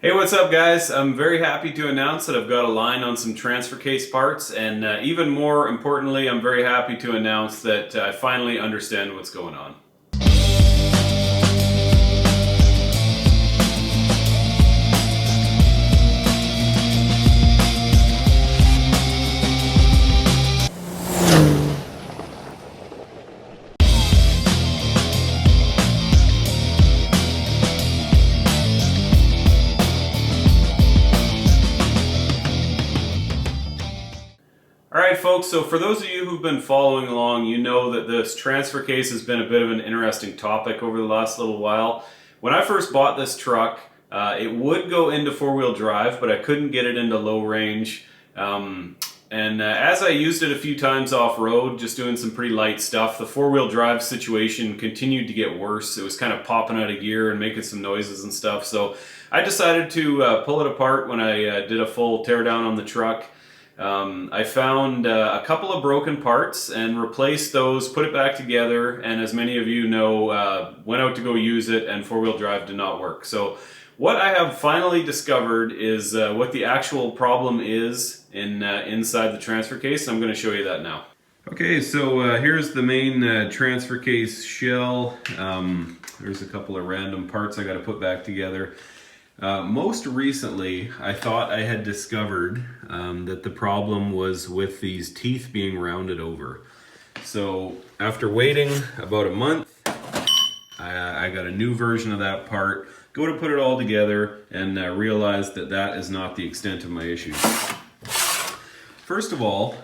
Hey, what's up guys? I'm very happy to announce that I've got a line on some transfer case parts, and even more importantly, I'm very happy to announce that I finally understand what's going on. Alright folks, so for those of you who've been following along, you know that this transfer case has been a bit of an interesting topic over the last little while. When I first bought this truck, it would go into four-wheel drive, but I couldn't get it into low range. As I used it a few times off-road, just doing some pretty light stuff, the four-wheel drive situation continued to get worse. It was kind of popping out of gear and making some noises and stuff, so I decided to pull it apart when I did a full teardown on the truck. I found a couple of broken parts and replaced those, put it back together, and as many of you know, went out to go use it, and four-wheel drive did not work. So what I have finally discovered is what the actual problem is inside the transfer case. I'm going to show you that now. Okay, so here's the main transfer case shell. There's a couple of random parts I got to put back together. Most recently, I thought I had discovered that the problem was with these teeth being rounded over. So after waiting about a month, I got a new version of that part, go to put it all together, and realized that that is not the extent of my issues. First of all,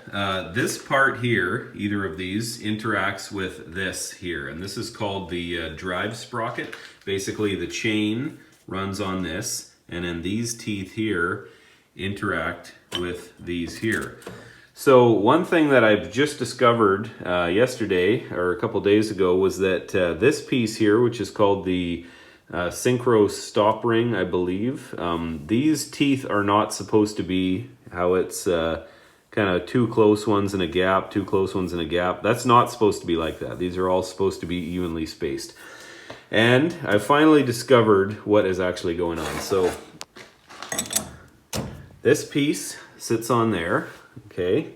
this part here, either of these, interacts with this here, and this is called the drive sprocket. Basically, the chain runs on this, and then these teeth here interact with these here. So one thing that I've just discovered yesterday, or a couple days ago, was that this piece here, which is called the synchro stop ring, I believe, these teeth are not supposed to be how it's kind of two close ones in a gap, two close ones in a gap. That's not supposed to be like that. These are all supposed to be evenly spaced. And I finally discovered what is actually going on. So this piece sits on there, okay?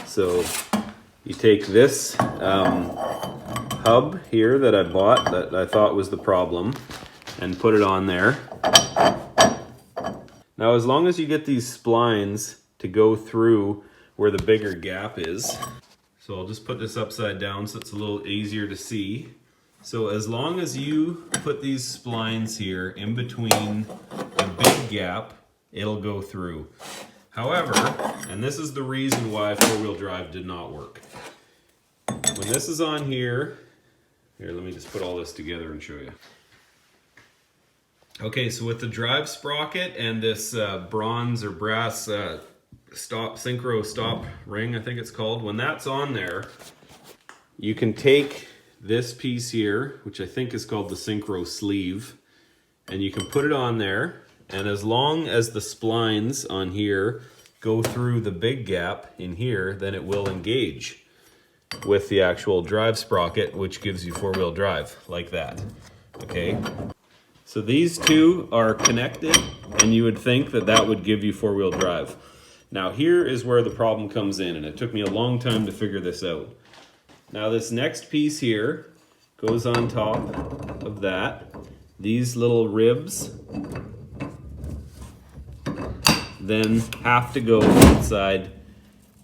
So you take this hub here that I bought that I thought was the problem and put it on there. Now as long as you get these splines to go through where the bigger gap is, so I'll just put this upside down so it's a little easier to see. So as long as you put these splines here in between the big gap, it'll go through. However, and this is the reason why four-wheel drive did not work. When this is on here, let me just put all this together and show you. Okay, so with the drive sprocket and this bronze or brass synchro stop ring, I think it's called, when that's on there, you can take this piece here, which I think is called the synchro sleeve, and you can put it on there, and as long as the splines on here go through the big gap in here, then it will engage with the actual drive sprocket, which gives you four-wheel drive, like that. Okay, so these two are connected, and you would think that that would give you four-wheel drive. Now here is where the problem comes in, and it took me a long time to figure this out. Now this next piece here goes on top of that. These little ribs then have to go inside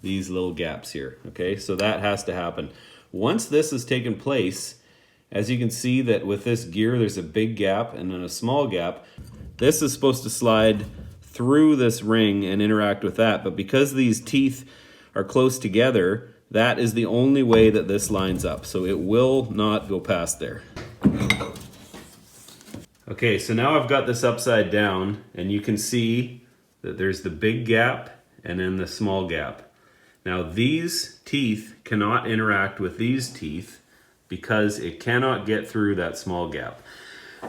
these little gaps here, okay? So that has to happen. Once this has taken place, as you can see that with this gear there's a big gap and then a small gap. This is supposed to slide through this ring and interact with that, but because these teeth are close together, that is the only way that this lines up, so it will not go past there. Okay, so now I've got this upside down, and you can see that there's the big gap and then the small gap. Now these teeth cannot interact with these teeth because it cannot get through that small gap.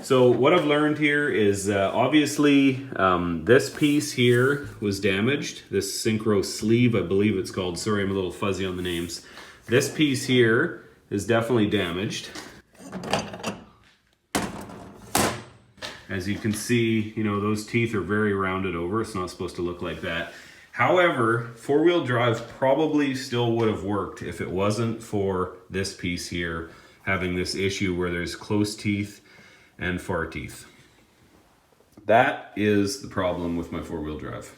So what I've learned here is obviously this piece here was damaged. This synchro sleeve, I believe it's called. Sorry, I'm a little fuzzy on the names. This piece here is definitely damaged. As you can see, you know, those teeth are very rounded over. It's not supposed to look like that. However, four-wheel drive probably still would have worked if it wasn't for this piece here having this issue where there's close teeth and far teeth. That is the problem with my four-wheel drive.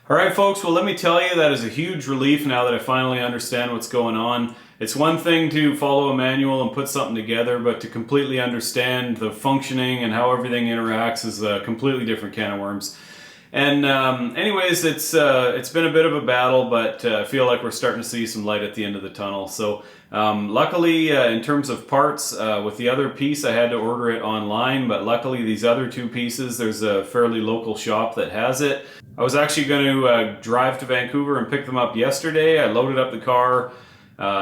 All right, folks, well, let me tell you, that is a huge relief now that I finally understand what's going on. It's one thing to follow a manual and put something together, but to completely understand the functioning and how everything interacts is a completely different can of worms. And anyways, it's been a bit of a battle, but I feel like we're starting to see some light at the end of the tunnel. So luckily, in terms of parts, with the other piece, I had to order it online, but luckily these other two pieces, there's a fairly local shop that has it. I was actually going to drive to Vancouver and pick them up yesterday. I loaded up the car,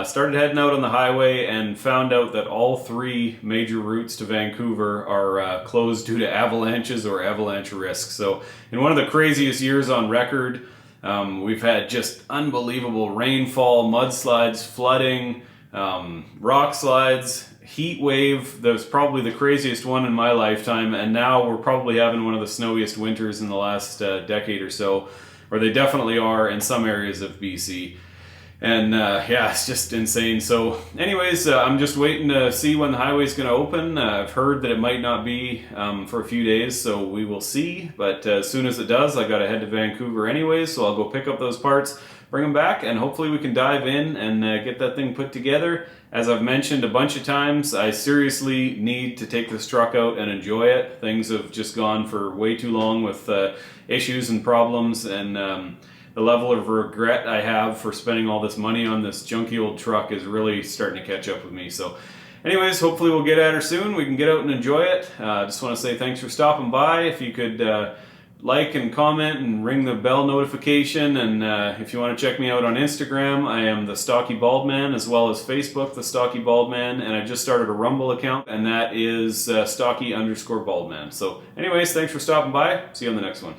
started heading out on the highway, and found out that all three major routes to Vancouver are closed due to avalanches or avalanche risk. So in one of the craziest years on record, we've had just unbelievable rainfall, mudslides, flooding, rock slides, heat wave. That was probably the craziest one in my lifetime, and now we're probably having one of the snowiest winters in the last decade or so, or they definitely are in some areas of BC. And yeah, it's just insane. So anyways, I'm just waiting to see when the highway's going to open. I've heard that it might not be for a few days, so we will see. But as soon as it does, I got to head to Vancouver anyways, so I'll go pick up those parts, bring them back, and hopefully we can dive in and get that thing put together. As I've mentioned a bunch of times, I seriously need to take this truck out and enjoy it. Things have just gone for way too long with issues and problems, and the level of regret I have for spending all this money on this junky old truck is really starting to catch up with me. So anyways, hopefully we'll get at her soon. We can get out and enjoy it. Just want to say thanks for stopping by. If you could like and comment and ring the bell notification, and if you want to check me out on Instagram, I am the Stocky Bald Man, as well as Facebook, the Stocky Bald Man, and I just started a Rumble account, and that is Stocky_Bald Man. So anyways, thanks for stopping by. See you on the next one.